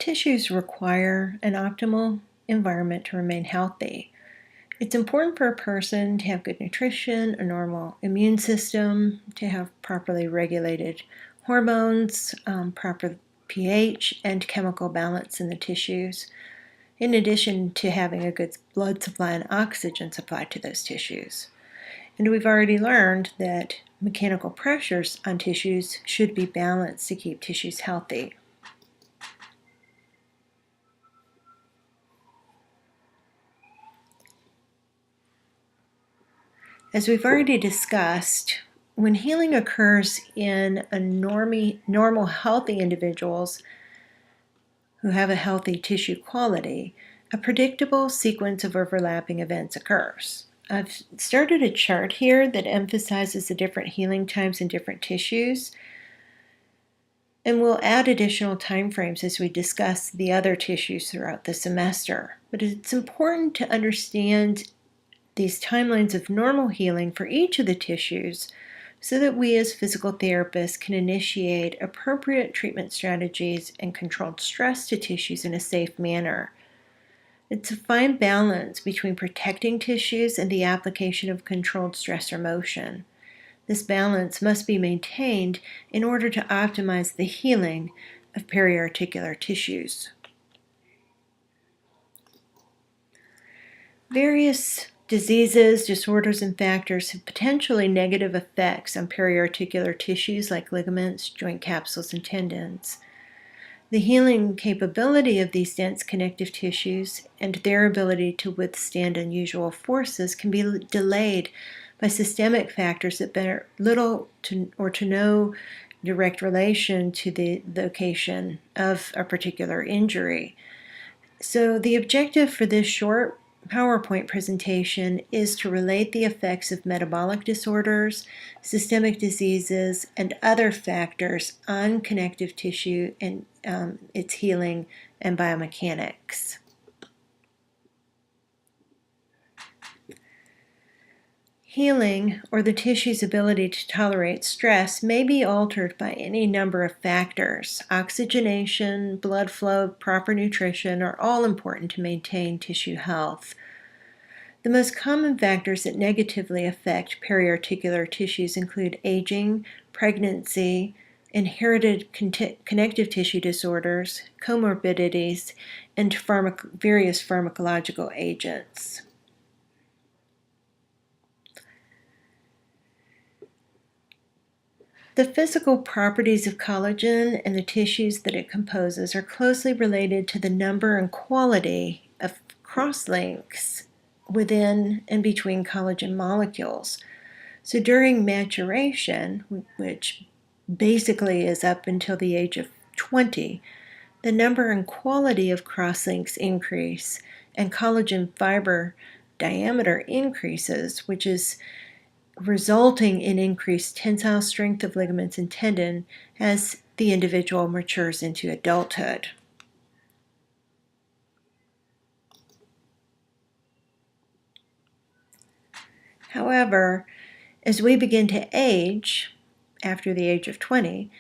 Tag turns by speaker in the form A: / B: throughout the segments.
A: Tissues require an optimal environment to remain healthy. It's important for a person to have good nutrition, a normal immune system, to have properly regulated hormones, proper pH, and chemical balance in the tissues, in addition to having a good blood supply and oxygen supply to those tissues. And we've already learned that mechanical pressures on tissues should be balanced to keep tissues healthy. As we've already discussed, when healing occurs in a normal healthy individuals who have a healthy tissue quality, a predictable sequence of overlapping events occurs. I've started a chart here that emphasizes the different healing times in different tissues, and we'll add additional time frames as we discuss the other tissues throughout the semester. But it's important to understand these timelines of normal healing for each of the tissues so that we as physical therapists can initiate appropriate treatment strategies and controlled stress to tissues in a safe manner. It's a fine balance between protecting tissues and the application of controlled stress or motion. This balance must be maintained in order to optimize the healing of periarticular tissues. Various diseases, disorders, and factors have potentially negative effects on periarticular tissues like ligaments, joint capsules, and tendons. The healing capability of these dense connective tissues and their ability to withstand unusual forces can be delayed by systemic factors that bear little or no direct relation to the location of a particular injury. So the objective for this short PowerPoint presentation is to relate the effects of metabolic disorders, systemic diseases, and other factors on connective tissue and its healing and biomechanics. Healing, or the tissue's ability to tolerate stress, may be altered by any number of factors. Oxygenation, blood flow, proper nutrition are all important to maintain tissue health. The most common factors that negatively affect periarticular tissues include aging, pregnancy, inherited connective tissue disorders, comorbidities, and various pharmacological agents. The physical properties of collagen and the tissues that it composes are closely related to the number and quality of crosslinks within and between collagen molecules. So during maturation, which basically is up until the age of 20, the number and quality of crosslinks increase and collagen fiber diameter increases, which is resulting in increased tensile strength of ligaments and tendon as the individual matures into adulthood. However, as we begin to age, after the age of 20,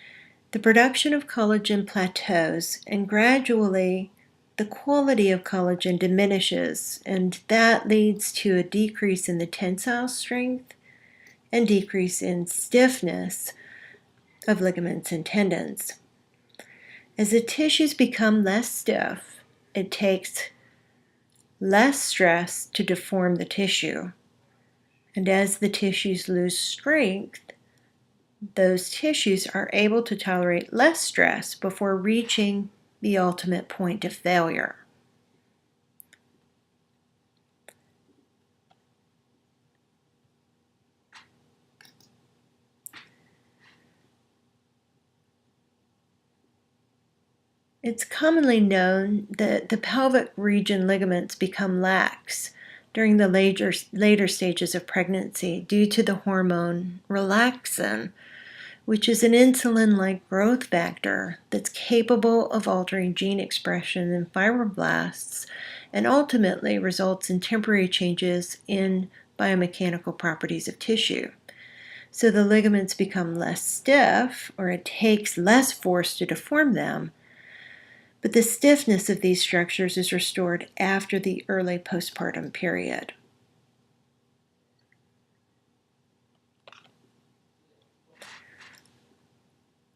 A: the production of collagen plateaus and gradually the quality of collagen diminishes, and that leads to a decrease in the tensile strength and decrease in stiffness of ligaments and tendons. As the tissues become less stiff, it takes less stress to deform the tissue. And as the tissues lose strength, those tissues are able to tolerate less stress before reaching the ultimate point of failure. It's commonly known that the pelvic region ligaments become lax during the later stages of pregnancy due to the hormone relaxin, which is an insulin-like growth factor that's capable of altering gene expression in fibroblasts and ultimately results in temporary changes in biomechanical properties of tissue. So the ligaments become less stiff, or it takes less force to deform them, but the stiffness of these structures is restored after the early postpartum period.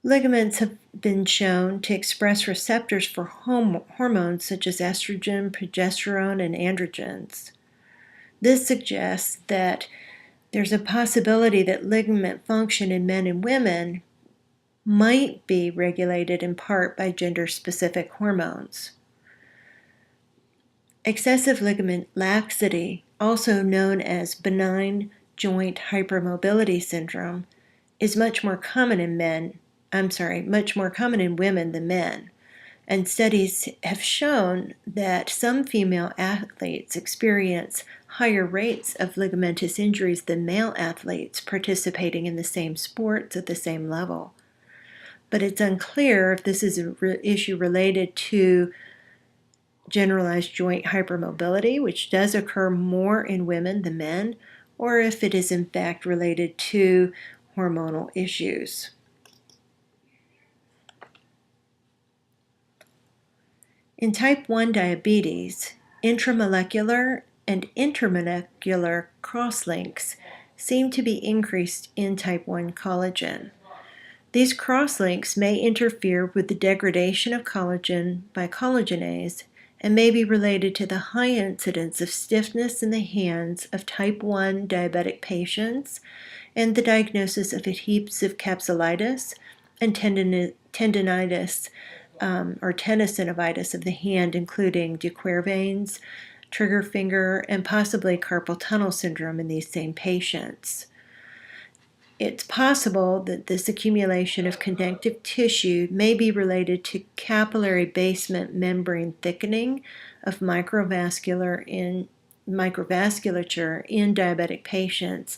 A: Ligaments have been shown to express receptors for hormones such as estrogen, progesterone, and androgens. This suggests that there's a possibility that ligament function in men and women might be regulated in part by gender-specific hormones. Excessive ligament laxity, also known as benign joint hypermobility syndrome, is much more common in women than men. And studies have shown that some female athletes experience higher rates of ligamentous injuries than male athletes participating in the same sports at the same level. But it's unclear if this is an issue related to generalized joint hypermobility, which does occur more in women than men, or if it is in fact related to hormonal issues. In type 1 diabetes, intramolecular and intermolecular crosslinks seem to be increased in type 1 collagen. These crosslinks may interfere with the degradation of collagen by collagenase and may be related to the high incidence of stiffness in the hands of type 1 diabetic patients and the diagnosis of adhesive capsulitis and tendinitis or tenosynovitis of the hand, including de Quervain's, trigger finger, and possibly carpal tunnel syndrome in these same patients. It's possible that this accumulation of connective tissue may be related to capillary basement membrane thickening of microvasculature in diabetic patients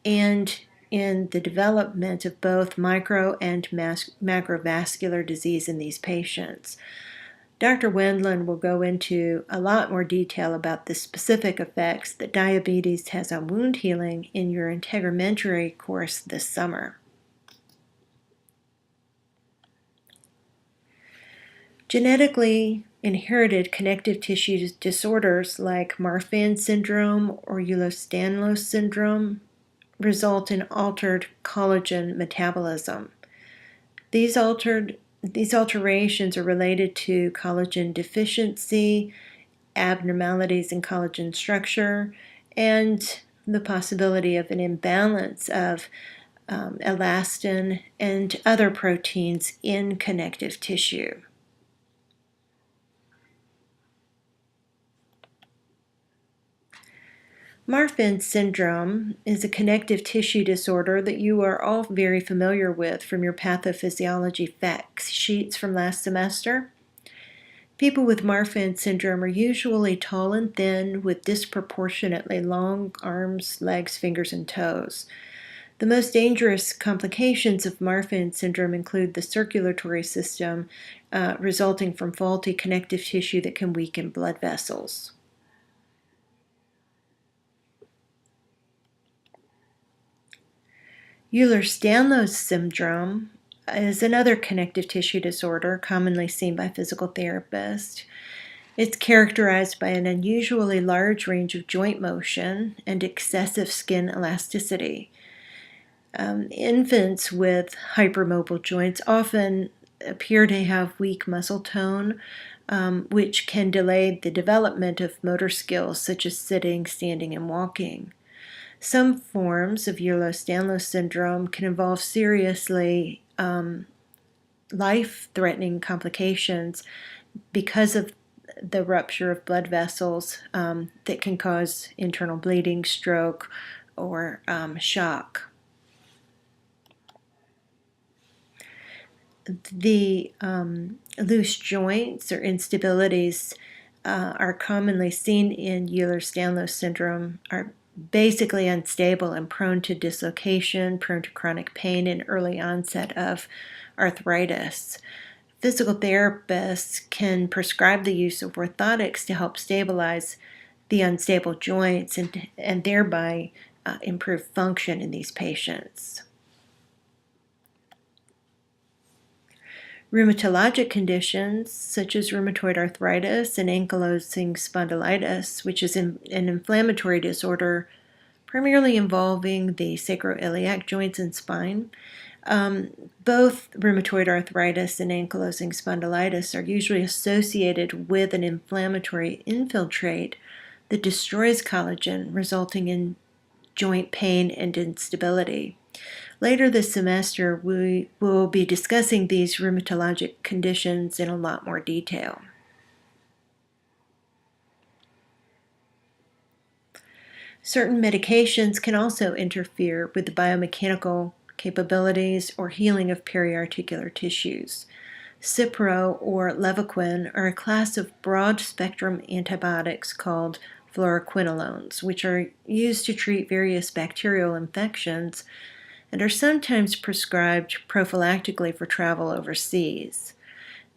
A: and in the development of both micro and macrovascular disease in these patients. Dr. Wendland will go into a lot more detail about the specific effects that diabetes has on wound healing in your integumentary course this summer. Genetically inherited connective tissue disorders like Marfan syndrome or Ehlers-Danlos syndrome result in altered collagen metabolism. These alterations are related to collagen deficiency, abnormalities in collagen structure, and the possibility of an imbalance of elastin and other proteins in connective tissue. Marfan syndrome is a connective tissue disorder that you are all very familiar with from your pathophysiology facts sheets from last semester. People with Marfan syndrome are usually tall and thin with disproportionately long arms, legs, fingers, and toes. The most dangerous complications of Marfan syndrome include the circulatory system resulting from faulty connective tissue that can weaken blood vessels. Ehlers-Danlos syndrome is another connective tissue disorder commonly seen by physical therapists. It's characterized by an unusually large range of joint motion and excessive skin elasticity. Infants with hypermobile joints often appear to have weak muscle tone, which can delay the development of motor skills such as sitting, standing, and walking. Some forms of Ehlers-Danlos syndrome can involve seriously life-threatening complications because of the rupture of blood vessels that can cause internal bleeding, stroke, or shock. The loose joints or instabilities are commonly seen in Ehlers-Danlos syndrome, are basically unstable and prone to dislocation, prone to chronic pain, and early onset of arthritis. Physical therapists can prescribe the use of orthotics to help stabilize the unstable joints and thereby improve function in these patients. Rheumatologic conditions such as rheumatoid arthritis and ankylosing spondylitis, which is an inflammatory disorder primarily involving the sacroiliac joints and spine. Both rheumatoid arthritis and ankylosing spondylitis are usually associated with an inflammatory infiltrate that destroys collagen, resulting in joint pain and instability. Later this semester, we will be discussing these rheumatologic conditions in a lot more detail. Certain medications can also interfere with the biomechanical capabilities or healing of periarticular tissues. Cipro or Levaquin are a class of broad-spectrum antibiotics called fluoroquinolones, which are used to treat various bacterial infections and are sometimes prescribed prophylactically for travel overseas.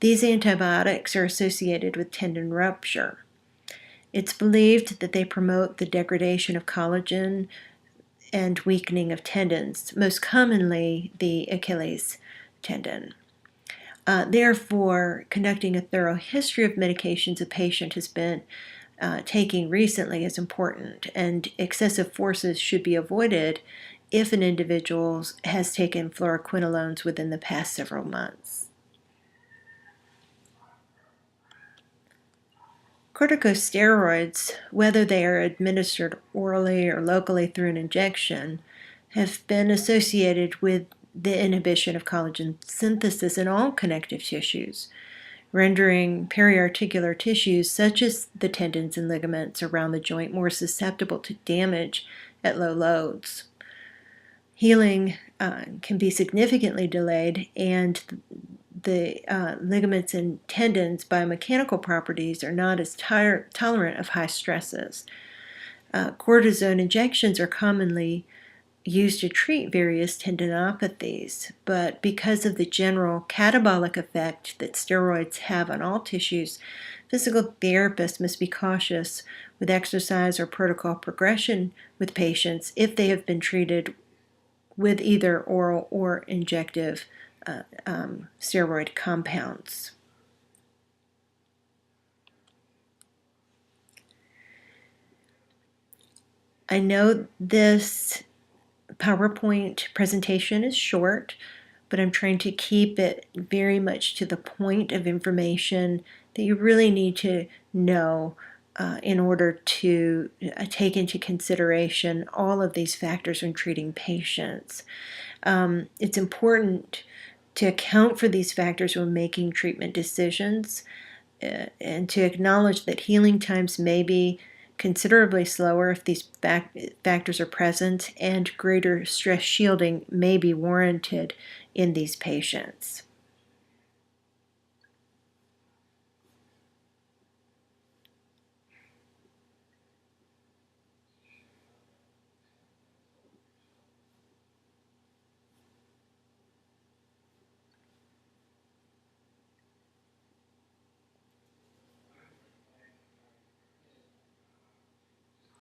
A: These antibiotics are associated with tendon rupture. It's believed that they promote the degradation of collagen and weakening of tendons, most commonly the Achilles tendon. Therefore, conducting a thorough history of medications a patient has been taking recently is important, and excessive forces should be avoided if an individual has taken fluoroquinolones within the past several months. Corticosteroids, whether they are administered orally or locally through an injection, have been associated with the inhibition of collagen synthesis in all connective tissues, rendering periarticular tissues such as the tendons and ligaments around the joint more susceptible to damage at low loads. Healing can be significantly delayed, and the ligaments and tendons' biomechanical properties are not as tolerant of high stresses. Cortisone injections are commonly used to treat various tendinopathies, but because of the general catabolic effect that steroids have on all tissues, physical therapists must be cautious with exercise or protocol progression with patients if they have been treated with either oral or injective steroid compounds. I know this PowerPoint presentation is short, but I'm trying to keep it very much to the point of information that you really need to know in order to take into consideration all of these factors when treating patients. It's important to account for these factors when making treatment decisions and to acknowledge that healing times may be considerably slower if these factors are present, and greater stress shielding may be warranted in these patients.